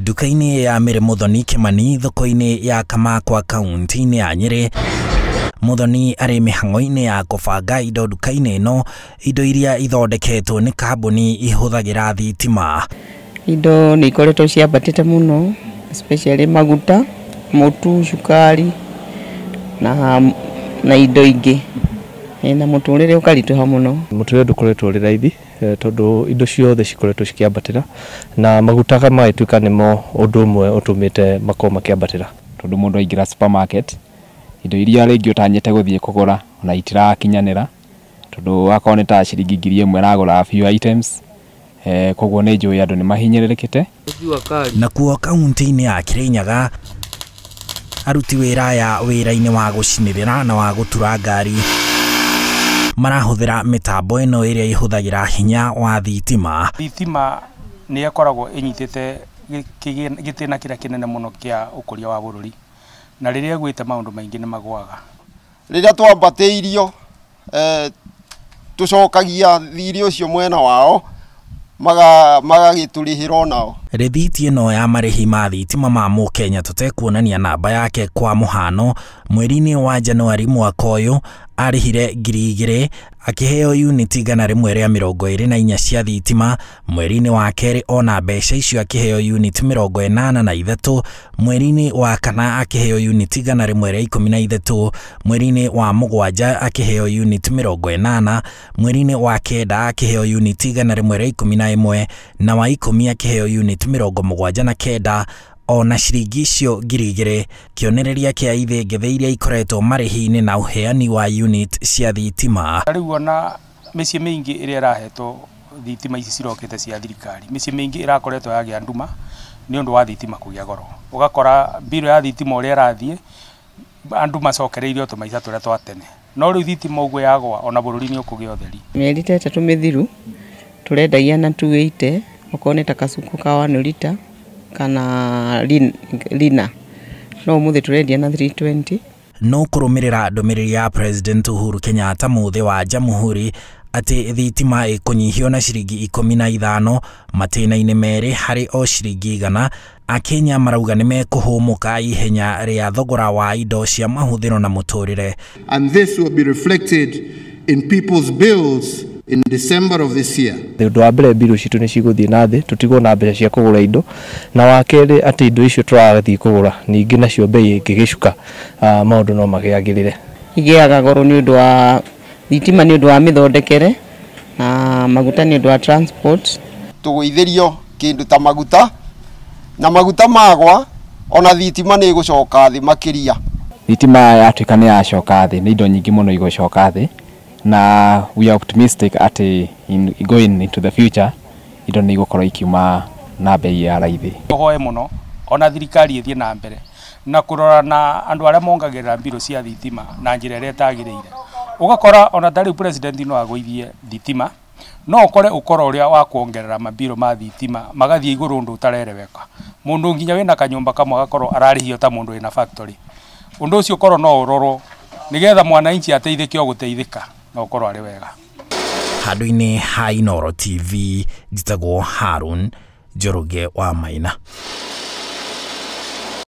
Duka-inĩ ya Mĩrĩ Mũthoni Kĩmani thoko-inĩ ya Kamakwa kaunti-inĩ ya Nyĩrĩ, Mũthoni arĩ mĩhang'o-inĩ ya kũbanga indo duka-inĩ ĩno, indo iria ithondeketwo nĩ kambuni ihũthagĩra thitima. Indo nĩ ikoretwo ciambatĩte mũno, especially maguta, mũtu, cukari na indo ingĩ. Na mũtũrĩre ũkaritũha mũno. Mũtũrĩre ndũkoretwo ũrĩ raithi tondũ indo ciothe cikoretwo cikĩambatĩra na maguta magĩtuĩka nĩmo ũndũ ũmwe ũtũmĩte makorwo makĩambatĩra. Tondũ mũndũ aingĩra supermarket, indo iria rĩngĩ ũtanyĩte gũthiĩ kũgũra na itirakinyanĩra tondũ wakorwo nĩ ta ciringi 1,000 aragũra few items, koguo nĩ njũĩ andũ nĩ mahinyĩrĩrĩkĩte. Nakuo kaunti-inĩ ya Kirinyaga, aruti wĩra-inĩ wa gũcinĩrĩra na wa gũtura ngari marahũthĩra mĩtambo ĩno ĩrĩa ihũthagĩra hinya wa thitima. Thitima nĩ ĩkoragwo ĩnyitĩte gĩtĩna kĩrĩa kĩnene mũno kĩa ũkũria wa bũrũri, na rĩrĩa gwĩte maũndũ maingĩ nĩ magũaga. Rĩrĩa twambatĩirio tũcokagia thirĩ ũcio mwena wao magagĩtũrĩhĩra nao. Rĩthiti ĩno ya marĩhi ma thitima ma Mũkenya tũtekuonania namba yake kwa mũhano, mweri-inĩ wa Januari mwaka ũyũ arĩhire 2,000 akĩheo uniti 124 cia thitima. Mweri-inĩ wa kerĩ ona mbeca icio akĩheo uniti 83, mweri-inĩ wa kana akĩheo uniti 113, mweri-inĩ wa mũgwanja akĩheo uniti 80, mweri-inĩ wa kenda akĩheo uniti 111, na wa 10 akĩheo uniti 79. Ona ciringi icio 2,000 kĩonereria kĩa ithengethĩ iria ikoretwo marĩhi-inĩ na uheani wa unit cia thitima. Rĩu ona mĩciĩ mĩingĩ ĩrĩa ĩrahetwo thitima ici cirokĩte cia thirikari, mĩciĩ mĩingĩ ĩrakoretwo yagĩa nduma nĩ ũndũ wa thitima kũgĩa goro. Ũgakora mbiro ya thitima ũrĩa ĩrathiĩ andũ macokereirio tũmaica tũrĩa twa tene. No rĩu thitima ũguo yagwa ona bũrũri nĩ ũkũgĩa ũtheri. Mĩeri 3 mĩthiru tũrendagia na 280, okorwo nĩ ta kacuku ka 1 liter kana lina, no mũthĩ tũrendia na 320. No kũrũmĩrĩra ndũmĩrĩri ya President Uhuru Kenyatta mũthĩ wa Jamhuri atĩ thitima ĩkũnyihio na ciringi 15 matĩna-inĩ merĩ harĩ o ciringi 100, akenya marauga nĩ mekũhũmũka ihenya rĩa thogora wa indo cia mahũthĩro na mũtũrĩre. And this will be reflected in people's bills in December of this year. Ũndũ wa mbere mbirũ citũ nĩ cigũthiĩ na thĩ, tũtigwo na mbeca cia kũgũra indo, na wa kerĩ atĩ indo icio tũragathiĩ kũgũra ningĩ nacio bei ĩngĩgĩcuka maũndũ no magĩagĩrĩre. Igĩaga goro nĩ ũndũ wa thitima, nĩ ũndũ wa mĩthondekere, na maguta nĩ ũndũ wa transport. Tũgũithĩrio kĩndũ ta maguta, na maguta magwa ona thitima nĩ ĩgũcoka thĩ makĩria. Thitima yatuĩka nĩ yacoka thĩ, nĩ indo nyingĩ mũno igũcoka thĩ, na we are optimistic ati going into the future indo nĩ igũkorwo ikiuma na bei ya raithi. Tũhoe mũno ona thirikari ĩthiĩ na mbere na kũrora na andũ arĩa mongagĩrĩra mbiro cia thitima na njĩra ĩrĩa ĩtagĩrĩire. Ũgakora ona tarĩ president no agũithie thitima, no ũkore ũkora ũrĩa wa kuongerera mabiro ma thitima magathiĩ igũrũ ũndũ ũtarereweka. Mũndũ nginya wĩna kanyũmba kamwe agakorwo ararĩhio ta mũndũ wĩna factory. Ũndũ ũcio ũkorwo no ũrorwo nĩgetha mwananchi ateithĩke o gũteithĩka na ũkorwo arĩ wega. Handũ-inĩ ha Inooro TV, njĩtagwo Harun Njoroge wa Maina.